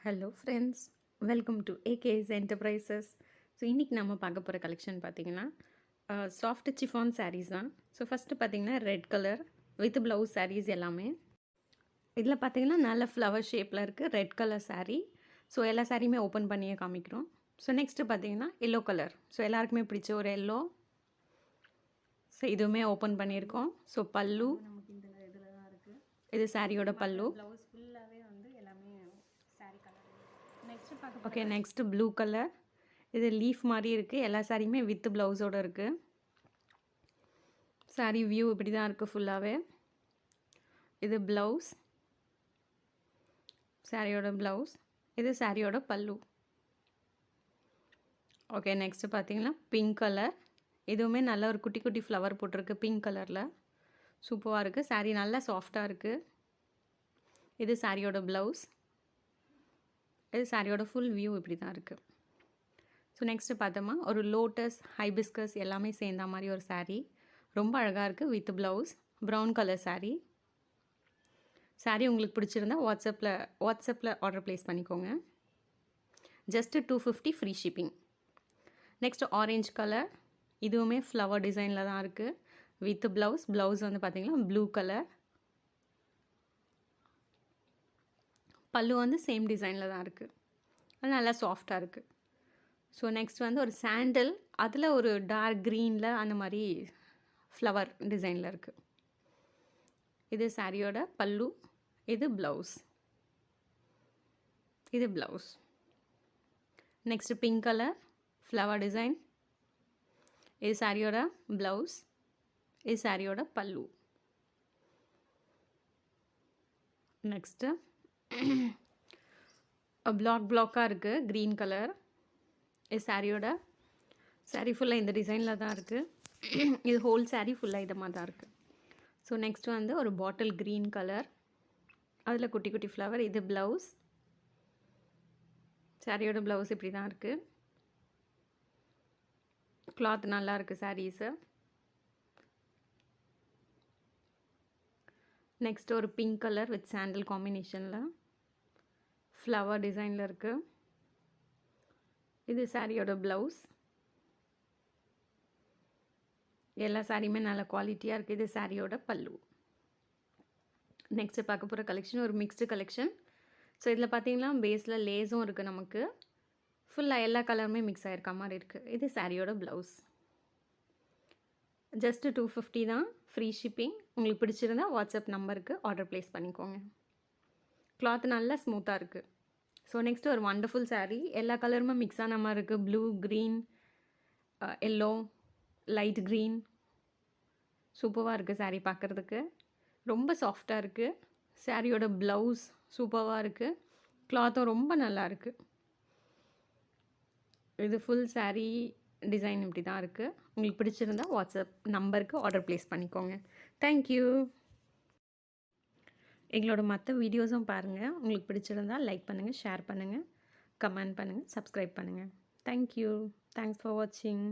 Hello friends, welcome to AKS enterprises. So இன்றைக்கி நம்ம பார்க்க போகிற கலெக்ஷன் பார்த்திங்கன்னா சாஃப்ட் சிஃபான் சாரீஸ் தான். ஸோ ஃபஸ்ட்டு பார்த்திங்கன்னா red colour with blouse saris எல்லாமே. இதில் பார்த்திங்கன்னா நல்ல ஃப்ளவர் ஷேப்பில் இருக்குது ரெட் கலர் சாரீ. ஸோ எல்லா சாரியுமே ஓப்பன் பண்ணியே காமிக்கிறோம். ஸோ நெக்ஸ்ட்டு பார்த்திங்கன்னா எல்லோ கலர். ஸோ எல்லாருக்குமே பிடிச்ச ஒரு எல்லோ. ஸோ இதுவுமே ஓப்பன் பண்ணியிருக்கோம். ஸோ பல்லு நமக்கு இந்த இதில் தான் இருக்குது. இது சாரியோட பல்லு. ப்ளவுஸ் ஃபுல்லாகவே வந்து எல்லாமே sari colour. Okay, next blue colour. இது லீஃப் மாதிரி இருக்குது. எல்லா சாரியுமே வித் ப்ளவுஸோடு இருக்குது. சாரீ வியூ இப்படி தான் இருக்குது ஃபுல்லாகவே. இது ப்ளவுஸ், சாரியோட ப்ளவுஸ். இது சாரியோட பல்லு. ஓகே, நெக்ஸ்ட்டு பார்த்தீங்கன்னா பிங்க் கலர். இதுவுமே நல்ல ஒரு குட்டி குட்டி ஃப்ளவர் போட்டிருக்கு பிங்க் கலரில். சூப்பராக இருக்குது. சாரீ நல்லா சாஃப்டாக இருக்குது. இது சாரியோட ப்ளவுஸ். இது சாரியோட ஃபுல் வியூ இப்படி தான் இருக்குது. ஸோ நெக்ஸ்ட்டு பார்த்தோமா ஒரு லோட்டஸ் ஹைபிஸ்கஸ் எல்லாமே சேர்ந்த மாதிரி ஒரு சாரீ. ரொம்ப அழகாக இருக்குது with blouse. Brown colour sari. Sari உங்களுக்கு பிடிச்சிருந்தா வாட்ஸ்அப்பில் ஆர்டர் ப்ளேஸ் பண்ணிக்கோங்க. Just 250 free shipping. Next orange colour. இதுவுமே ஃப்ளவர் டிசைனில் தான் இருக்குது வித் ப்ளவுஸ். ப்ளவுஸ் வந்து பார்த்திங்கன்னா ப்ளூ கலர். பல்லு வந்து சேம் டிசைனில் தான் இருக்குது. அது நல்லா சாஃப்டாக இருக்குது. ஸோ நெக்ஸ்ட் வந்து ஒரு சாண்டல், அதில் ஒரு டார்க் க்ரீனில் அந்த மாதிரி ஃப்ளவர் டிசைனில் இருக்குது. இது சாரியோட பல்லு. இது ப்ளவுஸ். இது blouse. Next pink colour flower design. இது சாரியோட ப்ளவுஸ். இது சாரியோட பல்லு. நெக்ஸ்ட்டு பிளாக்காக இருக்குது க்ரீன் கலர். இது சாரியோட சாரீ ஃபுல்லாக இந்த டிசைனில் தான் இருக்குது. இது ஹோல் சாரீ ஃபுல்லாக இதை மாதிரி தான் இருக்குது. ஸோ நெக்ஸ்ட் வந்து ஒரு பாட்டில் க்ரீன் கலர், அதில் குட்டி குட்டி ஃப்ளவர். இது ப்ளவுஸ். சாரியோட ப்ளவுஸ் இப்படி தான் இருக்குது. கிளாத் நல்லா இருக்குது சாரீஸு. நெக்ஸ்ட் ஒரு பிங்க் கலர் வித் சாண்டல் காம்பினேஷனில் ஃப்ளவர் டிசைனில் இருக்குது. இது சாரியோட ப்ளவுஸ். எல்லா சாரியுமே நல்ல குவாலிட்டியாக இருக்குது. இது சாரியோட பல்லு. நெக்ஸ்ட்டு பார்க்க போகிற கலெக்ஷன் ஒரு மிக்ஸ்டு கலெக்ஷன். ஸோ இதில் பார்த்தீங்கன்னா பேஸில் லேஸும் இருக்குது நமக்கு. ஃபுல்லாக எல்லா கலருமே மிக்ஸ் ஆகிருக்க மாதிரி இருக்குது. இது சாரியோட ப்ளவுஸ். ஜஸ்ட்டு 250 தான் ஃப்ரீ ஷிப்பிங். உங்களுக்கு பிடிச்சிருந்தா வாட்ஸ்அப் நம்பருக்கு ஆர்டர் ப்ளேஸ் பண்ணிக்கோங்க. கிளாத் நல்லா ஸ்மூத்தாக இருக்குது. ஸோ நெக்ஸ்ட்டு ஒரு வண்டர்ஃபுல் சாரீ. எல்லா கலருமே மிக்ஸ் ஆன மாதிரி இருக்குது. Blue, green, yellow, light green. சூப்பராக இருக்குது சாரீ பார்க்குறதுக்கு. ரொம்ப சாஃப்டாக இருக்குது. சாரியோட ப்ளவுஸ் சூப்பராக இருக்குது. கிளாத்தும் ரொம்ப நல்லா இருக்குது. இது ஃபுல் சாரீ டிசைன் இப்படி தான் இருக்குது. உங்களுக்கு பிடிச்சிருந்தா வாட்ஸ்அப் நம்பருக்கு ஆர்டர் ப்ளேஸ் பண்ணிக்கோங்க. தேங்க்யூ. எங்களோட மற்ற வீடியோஸும் பாருங்கள். உங்களுக்கு பிடிச்சிருந்தால் லைக் பண்ணுங்கள், ஷேர் பண்ணுங்கள், கமெண்ட் பண்ணுங்கள், சப்ஸ்கிரைப் பண்ணுங்கள். தேங்க்யூ. தேங்க்ஸ் ஃபார் வாட்சிங்.